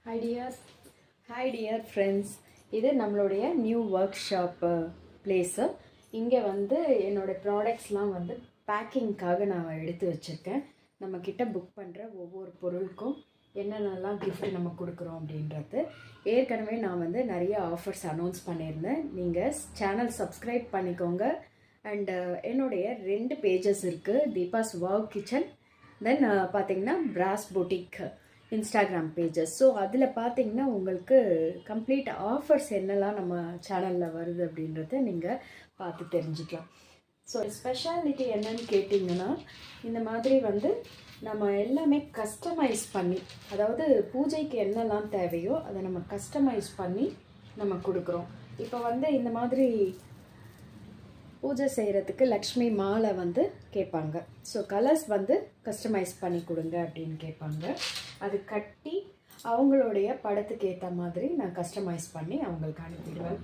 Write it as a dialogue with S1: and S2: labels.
S1: Hi dear friends. இது நம்மளுடைய new work shop place. இங்கே வந்து என்னோடய ப்ராடக்ட்ஸ்லாம் வந்து பேக்கிங்க்காக நான் எடுத்து வச்சுருக்கேன். நம்மக்கிட்ட புக் பண்ணுற ஒவ்வொரு பொருளுக்கும் என்னென்னலாம் கிஃப்ட் நம்ம கொடுக்குறோம் அப்படின்றது. ஏற்கனவே நான் வந்து நிறைய ஆஃபர்ஸ் அனௌன்ஸ் பண்ணியிருந்தேன். நீங்கள் சேனல் சப்ஸ்கிரைப் பண்ணிக்கோங்க. அண்டு என்னுடைய 2 பேஜஸ் இருக்குது. தீபாஸ் வாவ் கிச்சன், தென் பார்த்தீங்கன்னா பிராஸ் பொட்டிக் இன்ஸ்டாகிராம் பேஜஸ். ஸோ அதில் பார்த்தீங்கன்னா உங்களுக்கு கம்ப்ளீட் ஆஃபர்ஸ் என்னெல்லாம் நம்ம சேனலில் வருது அப்படின்றத நீங்கள் பார்த்து தெரிஞ்சுக்கலாம். ஸோ ஸ்பெஷாலிட்டி என்னன்னு கேட்டிங்கன்னா, இந்த மாதிரி வந்து நம்ம எல்லாமே கஸ்டமைஸ் பண்ணி, அதாவது பூஜைக்கு என்னெல்லாம் தேவையோ அதை நம்ம கஸ்டமைஸ் பண்ணி நம்ம கொடுக்குறோம். இப்போ வந்து இந்த மாதிரி பூஜை செய்கிறதுக்கு லக்ஷ்மி மாலை வந்து கேட்பாங்க. ஸோ கலர்ஸ் வந்து கஸ்டமைஸ் பண்ணி கொடுங்க அப்படின்னு கேட்பாங்க. அது கட்டி அவங்களுடைய படத்துக்கு ஏற்ற மாதிரி நான் கஸ்டமைஸ் பண்ணி அவங்களுக்கு அனுப்பிடுவேன்.